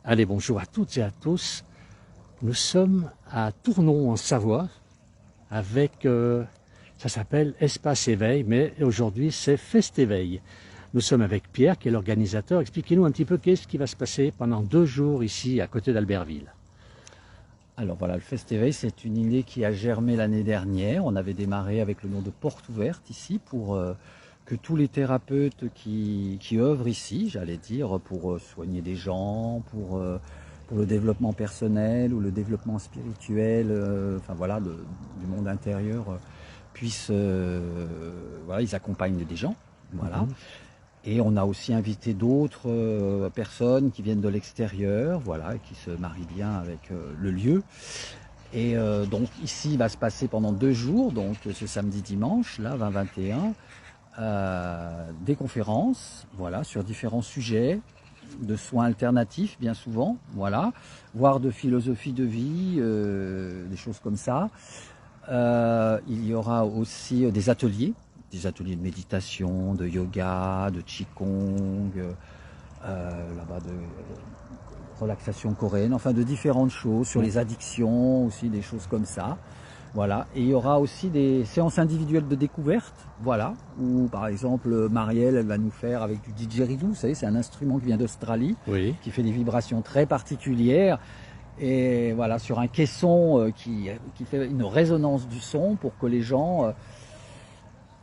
Allez, bonjour à toutes et à tous. Nous sommes à Tournon en Savoie avec, ça s'appelle Espace Éveil, mais aujourd'hui c'est Festéveil. Nous sommes avec Pierre qui est l'organisateur. Expliquez-nous un petit peu qu'est-ce qui va se passer pendant 2 jours ici à côté d'Albertville. Alors voilà, le Festéveil, c'est une idée qui a germé l'année dernière. On avait démarré avec le nom de Porte Ouverte ici pour que tous les thérapeutes qui œuvrent ici, j'allais dire, pour soigner des gens, pour le développement personnel ou le développement spirituel, enfin voilà, du monde intérieur, puissent, voilà, ils accompagnent des gens, voilà. Et on a aussi invité d'autres personnes qui viennent de l'extérieur, voilà, et qui se marient bien avec le lieu. Et donc ici, il va se passer pendant 2 jours, donc ce samedi, dimanche, là, 20-21, des conférences, voilà, sur différents sujets, de soins alternatifs, bien souvent, voilà, voire de philosophie de vie, des choses comme ça. Il y aura aussi des ateliers de méditation, de yoga, de qigong, là-bas de relaxation coréenne, enfin de différentes choses, sur les addictions aussi, des choses comme ça. Voilà. Et il y aura aussi des séances individuelles de découverte, voilà, où par exemple Marielle, elle va nous faire avec du didgeridoo, vous savez, c'est un instrument qui vient d'Australie, Oui. qui fait des vibrations très particulières. Et voilà, sur un caisson qui fait une résonance du son pour que les gens,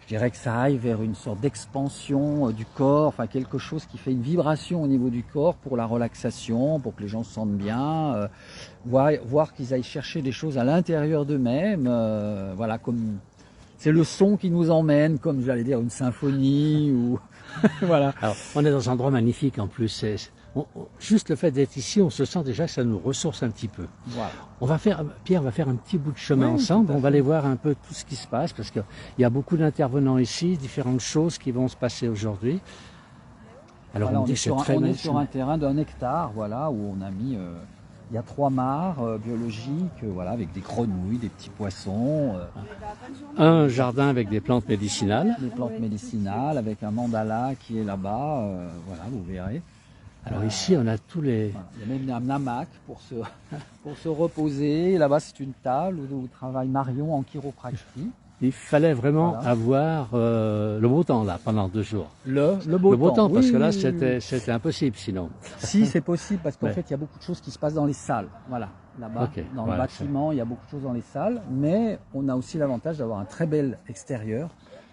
je dirais que ça aille vers une sorte d'expansion du corps, enfin quelque chose qui fait une vibration au niveau du corps pour la relaxation, pour que les gens se sentent bien, voir qu'ils aillent chercher des choses à l'intérieur d'eux-mêmes, voilà, comme c'est le son qui nous emmène, comme j'allais dire une symphonie ou voilà. Alors, on est dans un endroit magnifique en plus. Juste le fait d'être ici, on se sent déjà que ça nous ressource un petit peu. Voilà. Pierre va faire un petit bout de chemin ensemble. On va aller voir un peu tout ce qui se passe parce qu'il y a beaucoup d'intervenants ici, différentes choses qui vont se passer aujourd'hui. Alors voilà, on dit on est sur un terrain d'1 hectare, voilà, où on a mis, il y a 3 mares biologiques, voilà, avec des grenouilles, des petits poissons. Un jardin avec des plantes médicinales. Des plantes médicinales, avec un mandala qui est là-bas, voilà, vous verrez. Alors ici, on a tous les... Voilà. Il y a même un hamac pour se reposer. Là-bas, c'est une table où travaille Marion en chiropractie. Il fallait vraiment avoir le beau temps là pendant 2 jours. Le beau temps, parce que là, c'était impossible sinon. Si, c'est possible parce qu'en fait, il y a beaucoup de choses qui se passent dans les salles. Voilà, là-bas, dans le bâtiment, il y a beaucoup de choses dans les salles. Mais on a aussi l'avantage d'avoir un très bel extérieur.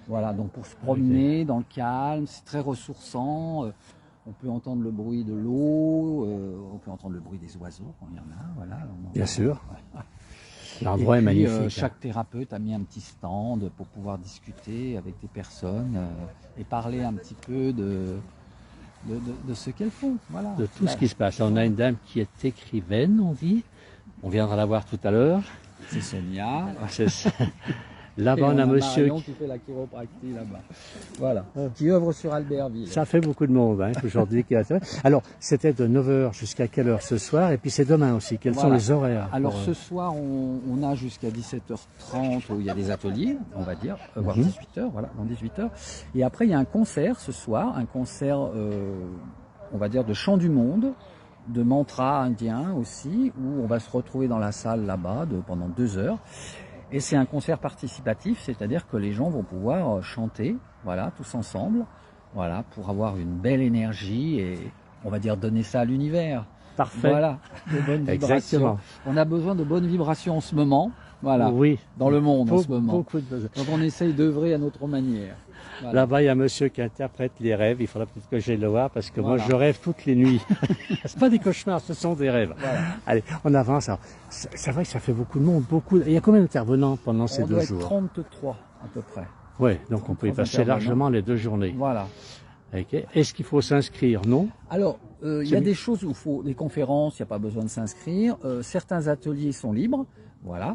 Voilà, donc pour se promener dans le calme, c'est très ressourçant. On peut entendre le bruit de l'eau, on peut entendre le bruit des oiseaux quand il y en a, voilà. Bien sûr. L'endroit est magnifique. Chaque thérapeute a mis un petit stand pour pouvoir discuter avec des personnes et parler un petit peu de ce qu'elles font, voilà. De tout ce qui se passe. On a une dame qui est écrivaine, on dit. On viendra la voir tout à l'heure. C'est Sonia. Là-bas, on a monsieur qui fait la chiropractie là-bas. Voilà. Qui œuvre sur Albertville. Ça fait beaucoup de monde aujourd'hui. Alors, c'était de 9h jusqu'à quelle heure ce soir? Et puis c'est demain aussi. Quels sont les horaires? Alors ce soir, on a jusqu'à 17h30 où il y a des ateliers, on va dire, voire 18h, voilà, dans 18h. Et après, il y a un concert ce soir, un concert, on va dire, de chant du monde, de mantra indien aussi, où on va se retrouver dans la salle là-bas pendant 2 heures. Et c'est un concert participatif, c'est-à-dire que les gens vont pouvoir chanter, voilà, tous ensemble, voilà, pour avoir une belle énergie et, on va dire, donner ça à l'univers. Parfait. Voilà, de bonnes vibrations. Exactement. On a besoin de bonnes vibrations en ce moment, voilà, oui, dans le monde en ce moment. Beaucoup de besoins. Donc on essaye d'œuvrer à notre manière. Voilà. Là-bas, il y a un monsieur qui interprète les rêves. Il faudra peut-être que j'aille le voir parce que moi, je rêve toutes les nuits. C'est pas des cauchemars, ce sont des rêves. Voilà. Allez, on avance. C'est vrai que ça fait beaucoup de monde, Il y a combien d'intervenants pendant ces 2 jours? 33 à peu près. Oui, donc on peut y passer largement les 2 journées. Voilà. Okay. Est-ce qu'il faut s'inscrire? Non. Alors, il y a des choses où il faut des conférences, il n'y a pas besoin de s'inscrire. Certains ateliers sont libres. Voilà.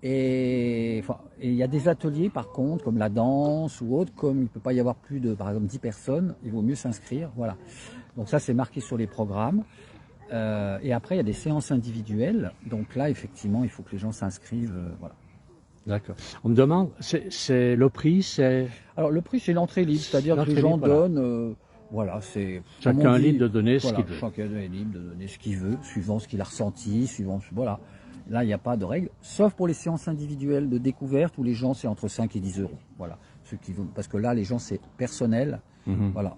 Et il y a des ateliers par contre, comme la danse ou autre, comme il ne peut pas y avoir plus de, par exemple, 10 personnes, il vaut mieux s'inscrire. Voilà. Donc ça, c'est marqué sur les programmes. Et après, il y a des séances individuelles. Donc là, effectivement, il faut que les gens s'inscrivent. Voilà. D'accord. On me demande, c'est le prix, c'est... Alors le prix, c'est l'entrée libre, c'est-à-dire que les gens donnent Voilà, c'est... Chacun est libre de donner ce qu'il veut. Chacun est libre de donner ce qu'il veut, suivant ce qu'il a ressenti, suivant... Voilà. Là, il n'y a pas de règle, sauf pour les séances individuelles de découverte où les gens, c'est entre 5 et 10 euros. Voilà. Ceux qui vont... Parce que là, les gens, c'est personnel. Voilà.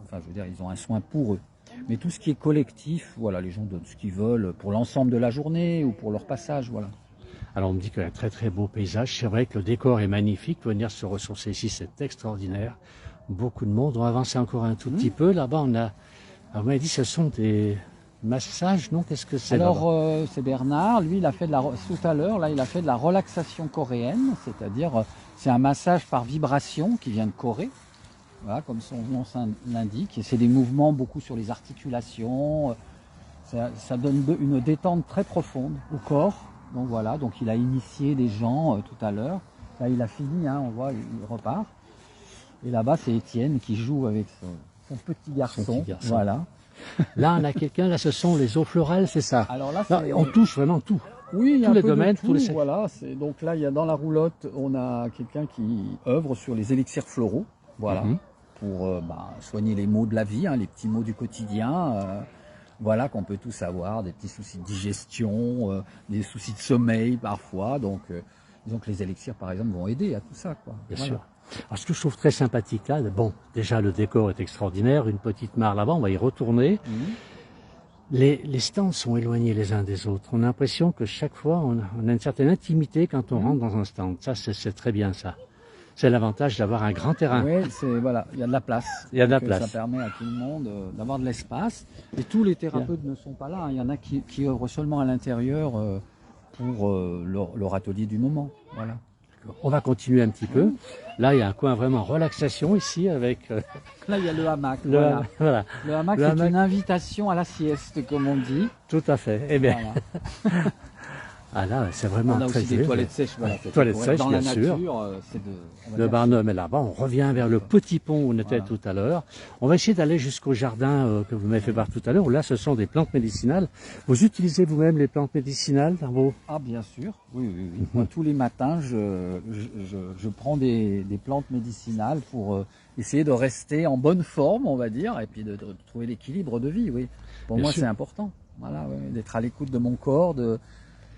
Enfin, je veux dire, ils ont un soin pour eux. Mais tout ce qui est collectif, voilà, les gens donnent ce qu'ils veulent pour l'ensemble de la journée ou pour leur passage, voilà. Alors on me dit qu'il y a un très très beau paysage. C'est vrai que le décor est magnifique. Venir se ressourcer ici, c'est extraordinaire. Beaucoup de monde. On va avancer encore un tout petit peu. Là-bas, on a... Alors, vous m'avez dit ce sont des massages, non? Qu'est-ce que c'est? Alors, c'est Bernard. Lui, il a fait de la... Tout à l'heure, là, il a fait de la relaxation coréenne. C'est-à-dire, c'est un massage par vibration qui vient de Corée. Voilà, comme son nom l'indique. Et c'est des mouvements beaucoup sur les articulations. Ça donne une détente très profonde au corps. Donc voilà, donc il a initié des gens tout à l'heure. Là, il a fini, hein, on voit, il repart. Et là-bas, c'est Étienne qui joue avec son petit garçon. Voilà. Là, on a quelqu'un, là, ce sont les eaux florales, c'est ça? Alors là, on touche vraiment tout. Oui, il y a tous un les peu domaines, de tout, tous les... Voilà, donc là, il y a dans la roulotte, on a quelqu'un qui œuvre sur les élixirs floraux. Voilà. Pour soigner les maux de la vie, hein, les petits maux du quotidien. Voilà, qu'on peut tous avoir, des petits soucis de digestion, des soucis de sommeil parfois. Donc, disons que les élixirs, par exemple, vont aider à tout ça, quoi. Bien sûr. Alors, ce que je trouve très sympathique là, bon, déjà le décor est extraordinaire, une petite mare là-bas, on va y retourner. Les stands sont éloignés les uns des autres. On a l'impression que chaque fois, on a une certaine intimité quand on rentre dans un stand. Ça, c'est très bien ça. C'est l'avantage d'avoir un grand terrain. Oui, voilà, il y a de la place. Il y a de la place. Ça permet à tout le monde d'avoir de l'espace. Et tous les thérapeutes ne sont pas là. Il y en a qui œuvrent seulement à l'intérieur pour leur atelier du moment. Voilà. On va continuer un petit peu. Là, il y a un coin vraiment relaxation ici avec... Là, il y a le hamac. Voilà. Le hamac, c'est une invitation à la sieste, comme on dit. Tout à fait. Eh bien... Voilà. Ah là, c'est vraiment très... On a très aussi des toilettes sèches. Voilà, toilettes sèches, dans bien la sûr. Nature, le Barnum est là-bas. On revient vers le petit pont où on était tout à l'heure. On va essayer d'aller jusqu'au jardin que vous m'avez fait voir tout à l'heure. Là, ce sont des plantes médicinales. Vous utilisez vous-même les plantes médicinales dans vos... Ah, bien sûr. Oui. Moi, tous les matins, je prends des plantes médicinales pour essayer de rester en bonne forme, on va dire, et puis de trouver l'équilibre de vie. Oui. Pour moi, c'est important. Voilà, d'être à l'écoute de mon corps,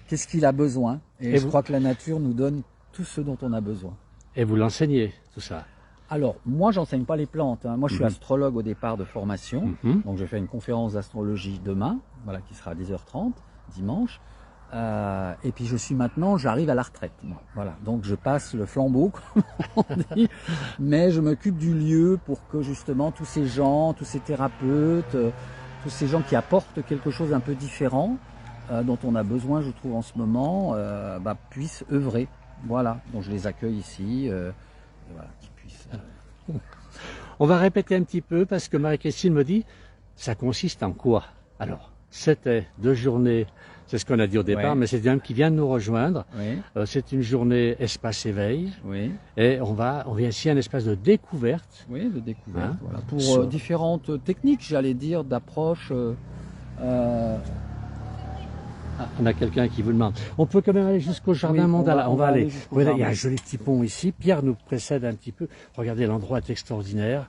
qu'est-ce qu'il a besoin. Et je crois que la nature nous donne tout ce dont on a besoin. Et vous l'enseignez, tout ça? Alors, moi, j'enseigne pas les plantes. Hein. Moi, je suis astrologue au départ de formation. Donc, je vais faire une conférence d'astrologie demain, voilà, qui sera à 10h30, dimanche. Et puis, j'arrive à la retraite. Moi. Voilà. Donc, je passe le flambeau, comme on dit. Mais je m'occupe du lieu pour que, justement, tous ces gens, tous ces thérapeutes, tous ces gens qui apportent quelque chose un peu différent, dont on a besoin, je trouve, en ce moment, puissent œuvrer. Voilà, donc je les accueille ici, voilà, qu'ils puissent... On va répéter un petit peu, parce que Marie-Christine me dit, ça consiste en quoi? Alors, c'était 2 journées, c'est ce qu'on a dit au départ, mais c'est un qui vient de nous rejoindre. C'est une journée espace éveil, et on vient ici à un espace de découverte. Oui, de découverte, voilà, pour différentes techniques, j'allais dire, d'approche... on a quelqu'un qui vous demande. On peut quand même aller jusqu'au jardin mandala. On va aller. Il y a un joli petit pont ici. Pierre nous précède un petit peu. Regardez, l'endroit est extraordinaire.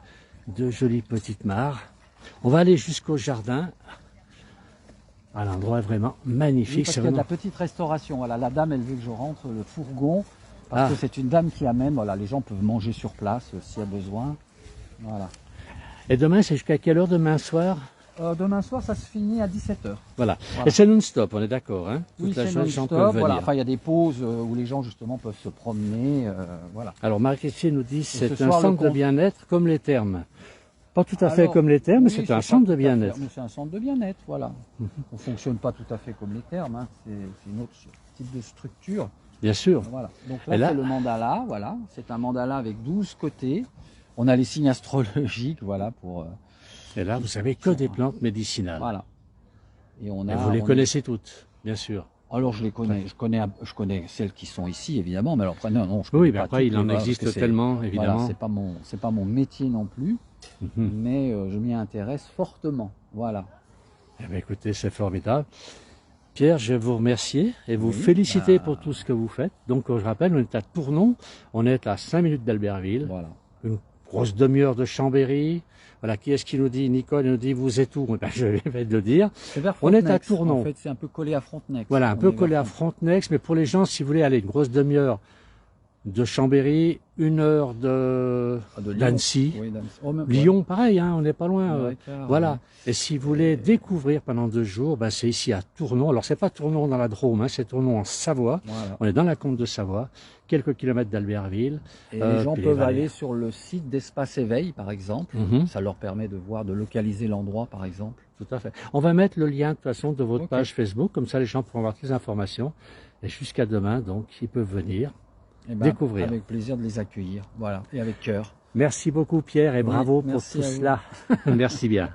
2 jolies petites mares. On va aller jusqu'au jardin. Ah, l'endroit est vraiment magnifique. Oui, parce qu'il y a de la petite restauration. Voilà, la dame, elle veut que je rentre le fourgon. Parce que c'est une dame qui amène. Voilà, les gens peuvent manger sur place s'il y a besoin. Voilà. Et demain, c'est jusqu'à quelle heure demain soir? Demain soir, ça se finit à 17h. Voilà. Et c'est non-stop, on est d'accord, hein? Oui, c'est non-stop. Voilà. Enfin, il y a des pauses où les gens, justement, peuvent se promener. Voilà. Alors, Marie-Christine nous dit c'est un centre de bien-être comme les thermes. Pas tout à fait comme les termes, mais c'est un centre de bien-être. C'est un centre de bien-être, voilà. On ne fonctionne pas tout à fait comme les termes, hein. C'est une autre type de structure. Bien sûr. Voilà. Donc là, c'est le mandala, voilà. C'est un mandala avec 12 côtés. On a les signes astrologiques, voilà, pour... Et là, vous savez que des plantes médicinales. Voilà. Et vous les connaissez toutes, bien sûr. Alors je les connais, je connais celles qui sont ici évidemment, mais alors après non, je connais oui, mais après il en existe tellement évidemment. Voilà, c'est pas mon métier non plus, mais je m'y intéresse fortement. Voilà. Eh bien, écoutez, c'est formidable. Pierre, je vais vous remercier et vous féliciter pour tout ce que vous faites. Donc, je rappelle, on est à Tournon, on est à 5 minutes d'Albertville. Voilà. Une grosse demi-heure de Chambéry. Voilà, qui est-ce qui nous dit? Nicole nous dit, vous êtes où? Ben, je vais le dire. On est à Tournon. En fait, c'est un peu collé à Frontenac. Voilà, un peu collé à Frontenac, mais pour les gens, si vous voulez aller une grosse demi-heure de Chambéry, 1 heure d'Annecy. Oui, Lyon, pareil, hein, on n'est pas loin. Voilà. Ouais. Et si vous voulez découvrir pendant 2 jours, ben, c'est ici à Tournon. Alors, c'est pas Tournon dans la Drôme, hein, c'est Tournon en Savoie. Voilà. On est dans la Comte de Savoie, quelques kilomètres d'Albertville. Et les gens peuvent aller sur le site d'Espace Éveil, par exemple. Ça leur permet de voir, de localiser l'endroit, par exemple. Tout à fait. On va mettre le lien, de toute façon, de votre page Facebook. Comme ça, les gens pourront avoir toutes les informations. Et jusqu'à demain, donc, ils peuvent venir. Découvrir. Avec plaisir de les accueillir, voilà, et avec cœur. Merci beaucoup Pierre et bravo pour tout cela. Merci bien.